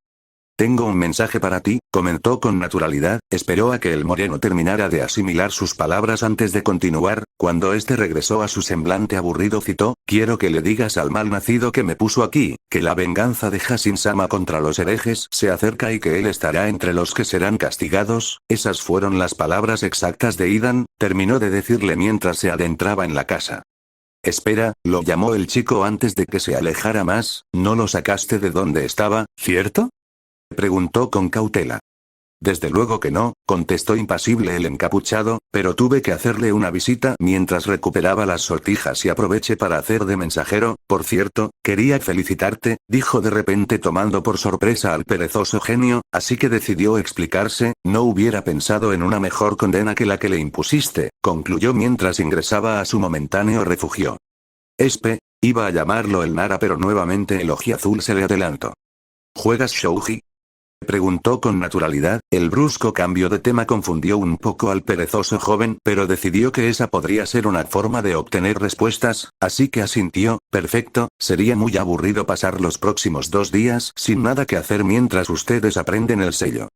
Tengo un mensaje para ti, comentó con naturalidad, esperó a que el moreno terminara de asimilar sus palabras antes de continuar, cuando este regresó a su semblante aburrido citó, quiero que le digas al malnacido que me puso aquí, que la venganza de Hashin-sama contra los herejes se acerca y que él estará entre los que serán castigados, esas fueron las palabras exactas de Idan, terminó de decirle mientras se adentraba en la casa. Espera, lo llamó el chico antes de que se alejara más, no lo sacaste de donde estaba, ¿cierto? Preguntó con cautela. Desde luego que no, contestó impasible el encapuchado, pero tuve que hacerle una visita mientras recuperaba las sortijas y aproveché para hacer de mensajero. Por cierto, quería felicitarte, dijo de repente tomando por sorpresa al perezoso genio, así que decidió explicarse, no hubiera pensado en una mejor condena que la que le impusiste, concluyó mientras ingresaba a su momentáneo refugio. Iba a llamarlo el Nara pero nuevamente el ojiazul se le adelantó. ¿Juegas shouji? Preguntó con naturalidad, el brusco cambio de tema confundió un poco al perezoso joven, pero decidió que esa podría ser una forma de obtener respuestas, así que asintió, perfecto, sería muy aburrido pasar los próximos 2 días sin nada que hacer mientras ustedes aprenden el sello.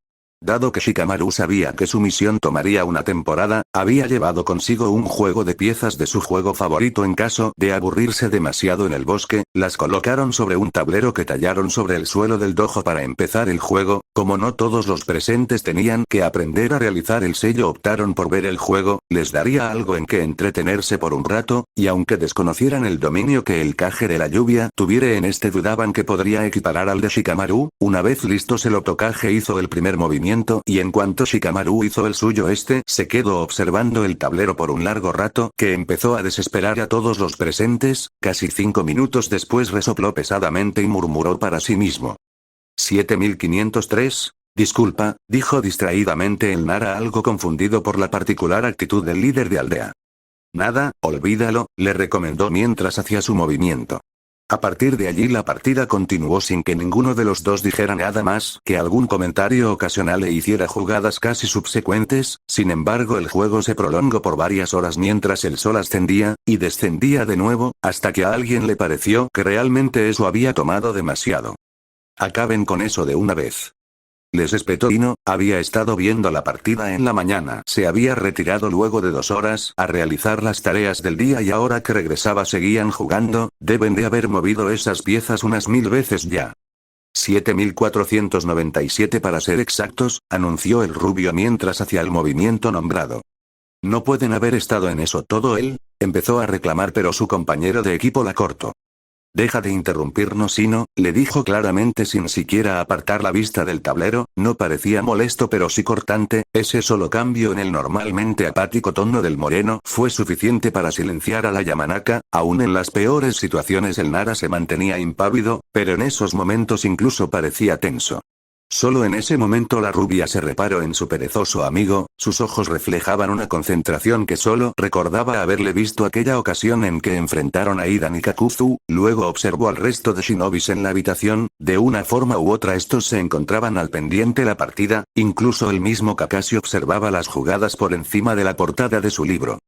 Dado que Shikamaru sabía que su misión tomaría una temporada, había llevado consigo un juego de piezas de su juego favorito en caso de aburrirse demasiado en el bosque, las colocaron sobre un tablero que tallaron sobre el suelo del dojo para empezar el juego, como no todos los presentes tenían que aprender a realizar el sello optaron por ver el juego, les daría algo en que entretenerse por un rato, y aunque desconocieran el dominio que el Kage de la lluvia tuviera en este dudaban que podría equiparar al de Shikamaru, una vez listos el Otokage hizo el primer movimiento, y en cuanto Shikamaru hizo el suyo se quedó observando el tablero por un largo rato que empezó a desesperar a todos los presentes, casi 5 minutos después resopló pesadamente y murmuró para sí mismo. 7503, disculpa, dijo distraídamente el Nara algo confundido por la particular actitud del líder de aldea. Nada, olvídalo, le recomendó mientras hacía su movimiento. A partir de allí la partida continuó sin que ninguno de los dos dijera nada más que algún comentario ocasional e hiciera jugadas casi subsecuentes, sin embargo el juego se prolongó por varias horas mientras el sol ascendía, y descendía de nuevo, hasta que a alguien le pareció que realmente eso había tomado demasiado. Acaben con eso de una vez. Les espetó Ino, había estado viendo la partida en la mañana. Se había retirado luego de 2 horas a realizar las tareas del día y ahora que regresaba seguían jugando, deben de haber movido esas piezas unas 1000 veces ya. 7497 para ser exactos, anunció el rubio mientras hacía el movimiento nombrado. No pueden haber estado en eso todo él, empezó a reclamar pero su compañero de equipo la cortó. Deja de interrumpirnos Ino, le dijo claramente sin siquiera apartar la vista del tablero, no parecía molesto pero sí cortante, ese solo cambio en el normalmente apático tono del moreno fue suficiente para silenciar a la Yamanaka, aún en las peores situaciones el Nara se mantenía impávido, pero en esos momentos incluso parecía tenso. Solo en ese momento la rubia se reparó en su perezoso amigo, sus ojos reflejaban una concentración que solo recordaba haberle visto aquella ocasión en que enfrentaron a Idan y Kakuzu, luego observó al resto de shinobis en la habitación, de una forma u otra estos se encontraban al pendiente la partida, incluso el mismo Kakashi observaba las jugadas por encima de la portada de su libro.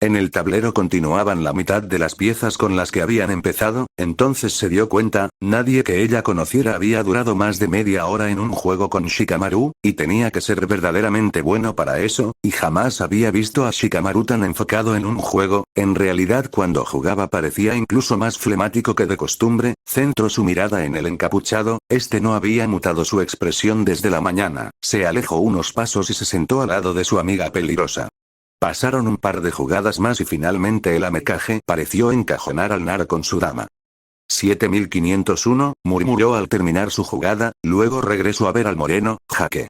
En el tablero continuaban la mitad de las piezas con las que habían empezado, entonces se dio cuenta, nadie que ella conociera había durado más de media hora en un juego con Shikamaru, y tenía que ser verdaderamente bueno para eso, y jamás había visto a Shikamaru tan enfocado en un juego. En realidad cuando jugaba parecía incluso más flemático que de costumbre. Centró su mirada en el encapuchado, este no había mutado su expresión desde la mañana, se alejó unos pasos y se sentó al lado de su amiga peligrosa. Pasaron un par de jugadas más y finalmente el Amecaje pareció encajonar al Nara con su dama. 7501, murmuró al terminar su jugada, luego regresó a ver al moreno, jaque.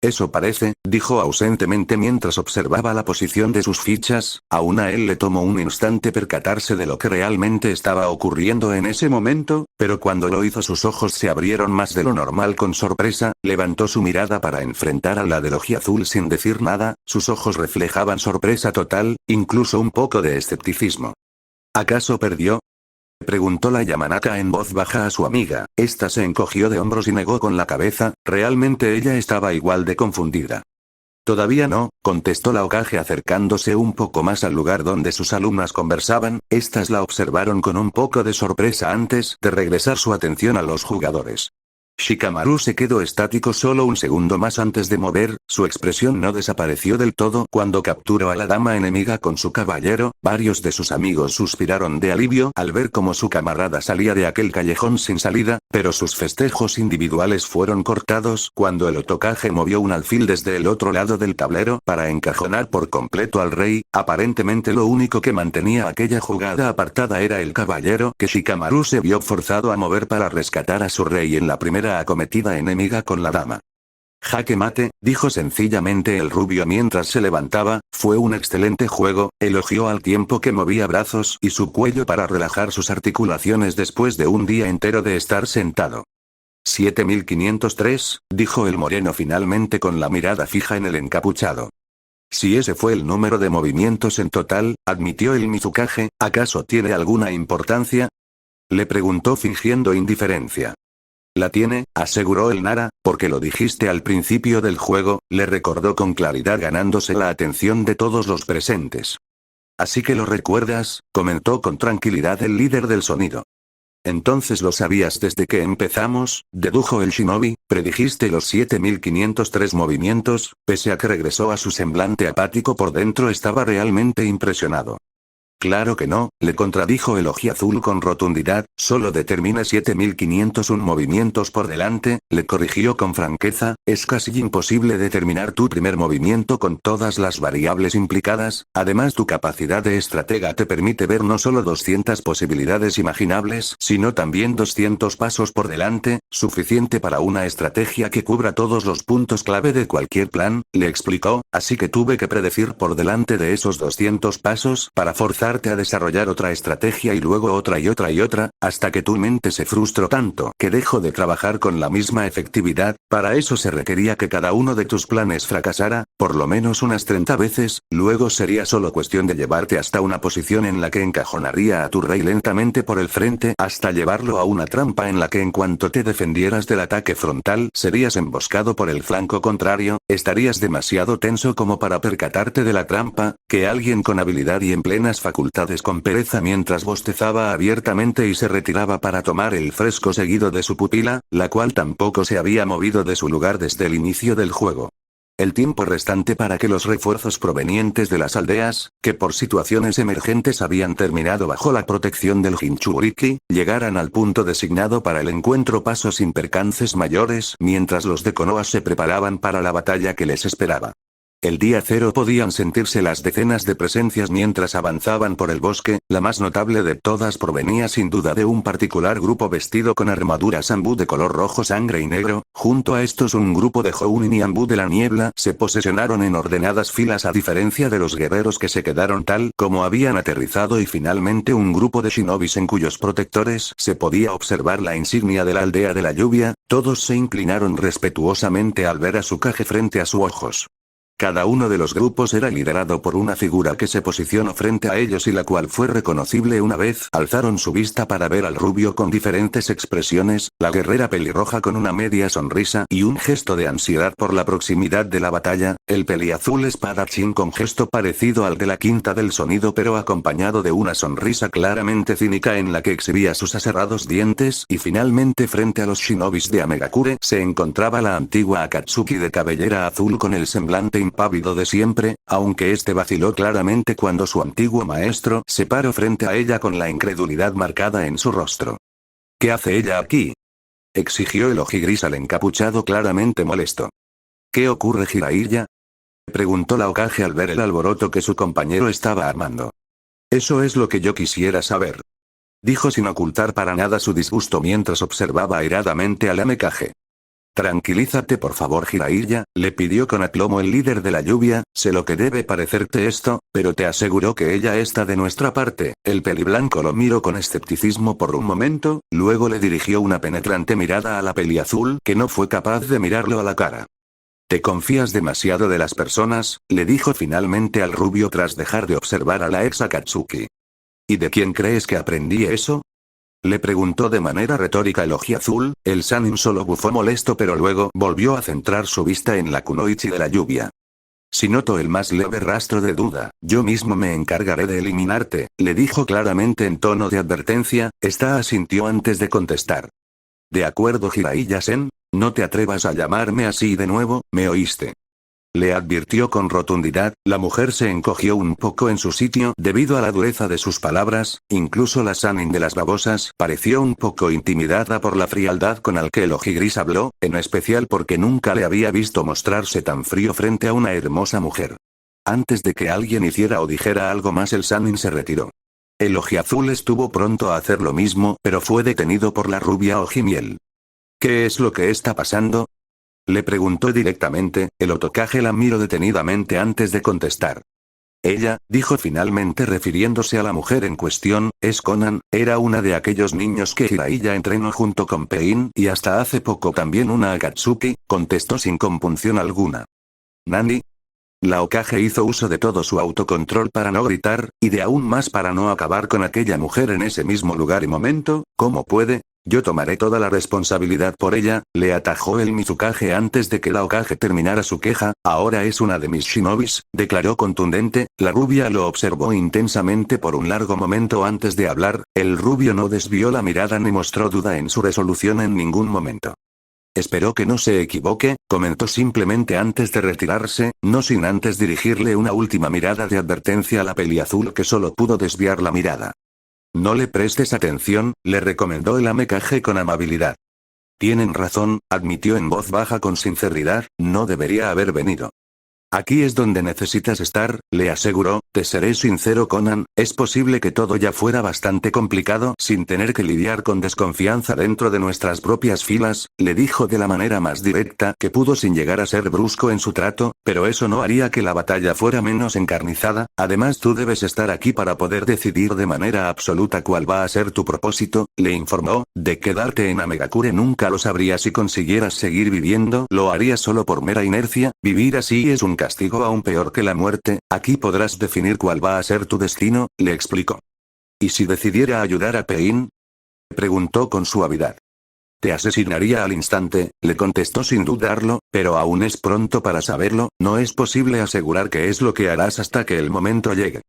Eso parece, dijo ausentemente mientras observaba la posición de sus fichas, aún a él le tomó un instante percatarse de lo que realmente estaba ocurriendo en ese momento, pero cuando lo hizo sus ojos se abrieron más de lo normal con sorpresa, levantó su mirada para enfrentar a la del ojiazul sin decir nada, sus ojos reflejaban sorpresa total, incluso un poco de escepticismo. ¿Acaso perdió? Preguntó la Yamanaka en voz baja a su amiga. Esta se encogió de hombros y negó con la cabeza, realmente ella estaba igual de confundida. Todavía no, contestó la Hokage acercándose un poco más al lugar donde sus alumnas conversaban, estas la observaron con un poco de sorpresa antes de regresar su atención a los jugadores. Shikamaru se quedó estático solo un segundo más antes de mover, su expresión no desapareció del todo cuando capturó a la dama enemiga con su caballero, varios de sus amigos suspiraron de alivio al ver cómo su camarada salía de aquel callejón sin salida, pero sus festejos individuales fueron cortados cuando el Hokage movió un alfil desde el otro lado del tablero para encajonar por completo al rey, aparentemente lo único que mantenía aquella jugada apartada era el caballero que Shikamaru se vio forzado a mover para rescatar a su rey en la primera acometida enemiga con la dama. Jaque mate, dijo sencillamente el rubio mientras se levantaba, fue un excelente juego, elogió al tiempo que movía brazos y su cuello para relajar sus articulaciones después de un día entero de estar sentado. 7503, dijo el moreno finalmente con la mirada fija en el encapuchado. Si ese fue el número de movimientos en total, admitió el Mizukage, ¿acaso tiene alguna importancia? Le preguntó fingiendo indiferencia. La tiene, aseguró el Nara, porque lo dijiste al principio del juego, le recordó con claridad ganándose la atención de todos los presentes. Así que lo recuerdas, comentó con tranquilidad el líder del sonido. Entonces lo sabías desde que empezamos, dedujo el shinobi, predijiste los 7503 movimientos, pese a que regresó a su semblante apático por dentro estaba realmente impresionado. Claro que no, le contradijo el ojiazul con rotundidad, solo determina 7501 movimientos por delante, le corrigió con franqueza, es casi imposible determinar tu primer movimiento con todas las variables implicadas, además tu capacidad de estratega te permite ver no solo 200 posibilidades imaginables, sino también 200 pasos por delante, suficiente para una estrategia que cubra todos los puntos clave de cualquier plan, le explicó, así que tuve que predecir por delante de esos 200 pasos para forzar a desarrollar otra estrategia y luego otra y otra y otra, hasta que tu mente se frustró tanto que dejó de trabajar con la misma efectividad. Para eso se requería que cada uno de tus planes fracasara, por lo menos unas 30 veces, luego sería solo cuestión de llevarte hasta una posición en la que encajonaría a tu rey lentamente por el frente hasta llevarlo a una trampa en la que en cuanto te defendieras del ataque frontal serías emboscado por el flanco contrario, estarías demasiado tenso como para percatarte de la trampa, que alguien con habilidad y en plenas facultades con pereza mientras bostezaba abiertamente y se retiraba para tomar el fresco seguido de su pupila, la cual tampoco se había movido de su lugar desde el inicio del juego. El tiempo restante para que los refuerzos provenientes de las aldeas, que por situaciones emergentes habían terminado bajo la protección del Jinchuriki, llegaran al punto designado para el encuentro pasó sin percances mayores mientras los de Konoha se preparaban para la batalla que les esperaba. El día cero podían sentirse las decenas de presencias mientras avanzaban por el bosque, la más notable de todas provenía sin duda de un particular grupo vestido con armaduras ambú de color rojo sangre y negro, junto a estos un grupo de Jounin y ambú de la niebla se posesionaron en ordenadas filas a diferencia de los guerreros que se quedaron tal como habían aterrizado y finalmente un grupo de shinobis en cuyos protectores se podía observar la insignia de la aldea de la lluvia, todos se inclinaron respetuosamente al ver a su Hokage frente a sus ojos. Cada uno de los grupos era liderado por una figura que se posicionó frente a ellos y la cual fue reconocible una vez alzaron su vista para ver al rubio con diferentes expresiones, la guerrera pelirroja con una media sonrisa y un gesto de ansiedad por la proximidad de la batalla, el peliazul espadachín con gesto parecido al de la quinta del sonido pero acompañado de una sonrisa claramente cínica en la que exhibía sus aserrados dientes y finalmente frente a los shinobis de Amegakure se encontraba la antigua Akatsuki de cabellera azul con el semblante impávido de siempre, aunque este vaciló claramente cuando su antiguo maestro se paró frente a ella con la incredulidad marcada en su rostro. ¿Qué hace ella aquí?, exigió el ojigris al encapuchado claramente molesto. ¿Qué ocurre, Jiraiya?, preguntó la Hokage al ver el alboroto que su compañero estaba armando. Eso es lo que yo quisiera saber, dijo sin ocultar para nada su disgusto mientras observaba airadamente al Amekage. Tranquilízate por favor, Jiraiya, le pidió con aplomo el líder de la lluvia, sé lo que debe parecerte esto, pero te aseguro que ella está de nuestra parte. El peliblanco lo miró con escepticismo por un momento, luego le dirigió una penetrante mirada a la peliazul que no fue capaz de mirarlo a la cara. Te confías demasiado de las personas, le dijo finalmente al rubio tras dejar de observar a la ex Akatsuki. ¿Y de quién crees que aprendí eso?, le preguntó de manera retórica el ojiazul. El Sanin solo bufó molesto pero luego volvió a centrar su vista en la kunoichi de la lluvia. Si noto el más leve rastro de duda, yo mismo me encargaré de eliminarte, le dijo claramente en tono de advertencia. Esta asintió antes de contestar. De acuerdo, Jiraiya-sen, no te atrevas a llamarme así de nuevo, ¿me oíste?, le advirtió con rotundidad. La mujer se encogió un poco en su sitio debido a la dureza de sus palabras, incluso la Sanin de las babosas pareció un poco intimidada por la frialdad con la que el ojigris habló, en especial porque nunca le había visto mostrarse tan frío frente a una hermosa mujer. Antes de que alguien hiciera o dijera algo más el Sanin se retiró. El ojiazul estuvo pronto a hacer lo mismo pero fue detenido por la rubia ojimiel. ¿Qué es lo que está pasando?, le preguntó directamente. El Otokage la miró detenidamente antes de contestar. Ella, dijo finalmente refiriéndose a la mujer en cuestión, es Konan, era una de aquellos niños que Jiraiya entrenó junto con Pain y hasta hace poco también una Akatsuki, contestó sin compunción alguna. ¿Nani? La Hokage hizo uso de todo su autocontrol para no gritar, y de aún más para no acabar con aquella mujer en ese mismo lugar y momento. ¿Cómo puede? Yo tomaré toda la responsabilidad por ella, le atajó el Mizukage antes de que la Hokage terminara su queja. Ahora es una de mis shinobis, declaró contundente. La rubia lo observó intensamente por un largo momento antes de hablar. El rubio no desvió la mirada ni mostró duda en su resolución en ningún momento. Espero que no se equivoque, comentó simplemente antes de retirarse, no sin antes dirigirle una última mirada de advertencia a la peliazul que solo pudo desviar la mirada. No le prestes atención, le recomendó el Amekage con amabilidad. Tienen razón, admitió en voz baja con sinceridad, no debería haber venido. Aquí es donde necesitas estar, le aseguró. Te seré sincero, Konan, es posible que todo ya fuera bastante complicado sin tener que lidiar con desconfianza dentro de nuestras propias filas, le dijo de la manera más directa que pudo sin llegar a ser brusco en su trato, pero eso no haría que la batalla fuera menos encarnizada. Además tú debes estar aquí para poder decidir de manera absoluta cuál va a ser tu propósito, le informó. De quedarte en Amegakure nunca lo sabrías si consiguieras seguir viviendo, lo harías solo por mera inercia. Vivir así es un castigo aún peor que la muerte. Aquí podrás definir cuál va a ser tu destino, le explicó. ¿Y si decidiera ayudar a Pain?, preguntó con suavidad. Te asesinaría al instante, le contestó sin dudarlo, pero aún es pronto para saberlo. No es posible asegurar qué es lo que harás hasta que el momento llegue.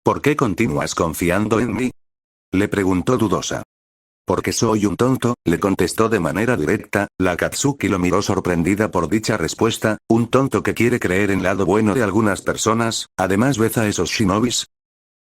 ¿Por qué continúas confiando en mí?, le preguntó dudosa. Porque soy un tonto, le contestó de manera directa. La Akatsuki lo miró sorprendida por dicha respuesta. ¿Un tonto que quiere creer en el lado bueno de algunas personas? Además ¿ves a esos shinobis?,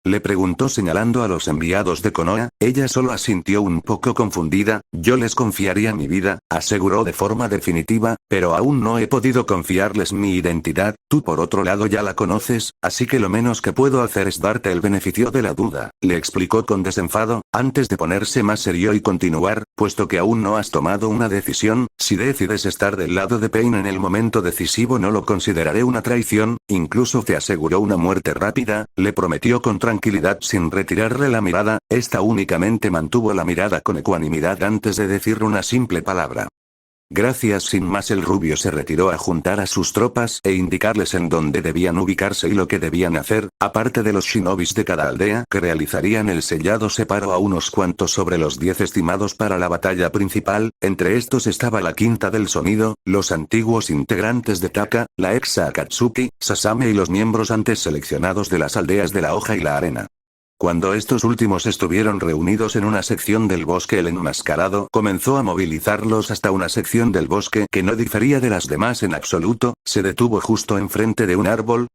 le preguntó señalando a los enviados de Konoha. Ella solo asintió un poco confundida. Yo les confiaría mi vida, aseguró de forma definitiva, pero aún no he podido confiarles mi identidad. Tú por otro lado ya la conoces, así que lo menos que puedo hacer es darte el beneficio de la duda, le explicó con desenfado, antes de ponerse más serio y continuar. Puesto que aún no has tomado una decisión, si decides estar del lado de Pain en el momento decisivo no lo consideraré una traición, incluso te aseguró una muerte rápida, le prometió con tranquilidad sin retirarle la mirada. Esta únicamente mantuvo la mirada con ecuanimidad antes de decir una simple palabra. Gracias. Sin más, el rubio se retiró a juntar a sus tropas e indicarles en dónde debían ubicarse y lo que debían hacer. Aparte de los shinobis de cada aldea que realizarían el sellado, separó a unos cuantos sobre los 10 estimados para la batalla principal. Entre estos estaba la Quinta del Sonido, los antiguos integrantes de Taka, la ex Akatsuki, Sasame y los miembros antes seleccionados de las aldeas de la hoja y la arena. Cuando estos últimos estuvieron reunidos en una sección del bosque, el enmascarado comenzó a movilizarlos hasta una sección del bosque que no difería de las demás en absoluto. Se detuvo justo enfrente de un árbol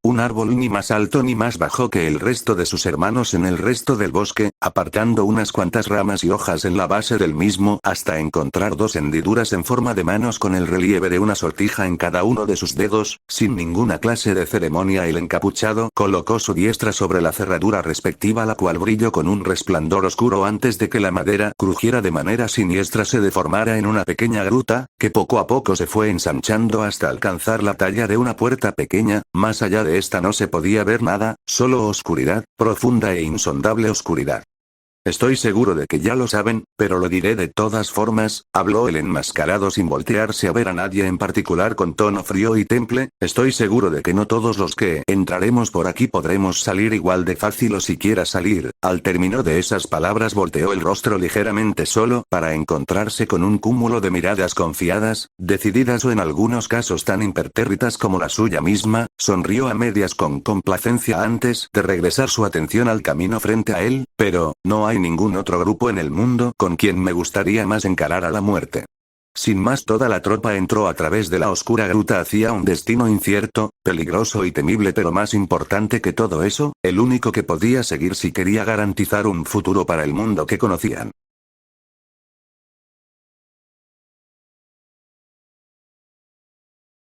ni más alto ni más bajo que el resto de sus hermanos en el resto del bosque, apartando unas cuantas ramas y hojas en la base del mismo hasta encontrar dos hendiduras en forma de manos con el relieve de una sortija en cada uno de sus dedos. Sin ninguna clase de ceremonia, el encapuchado colocó su diestra sobre la cerradura respectiva, la cual brilló con un resplandor oscuro antes de que la madera crujiera de manera siniestra, se deformara en una pequeña gruta, que poco a poco se fue ensanchando hasta alcanzar la talla de una puerta pequeña. Más allá de esta no se podía ver nada, solo oscuridad, profunda e insondable oscuridad. Estoy seguro de que ya lo saben, pero lo diré de todas formas, habló el enmascarado sin voltearse a ver a nadie en particular, con tono frío y temple. Estoy seguro de que no todos los que entraremos por aquí podremos salir igual de fácil o siquiera salir. Al término de esas palabras volteó el rostro ligeramente solo para encontrarse con un cúmulo de miradas confiadas, decididas o en algunos casos tan impertérritas como la suya misma. Sonrió a medias con complacencia antes de regresar su atención al camino frente a él. Pero, no hay ningún otro grupo en el mundo con quien me gustaría más encarar a la muerte. Sin más, toda la tropa entró a través de la oscura gruta hacia un destino incierto, peligroso y temible, pero más importante que todo eso, el único que podía seguir si quería garantizar un futuro para el mundo que conocían.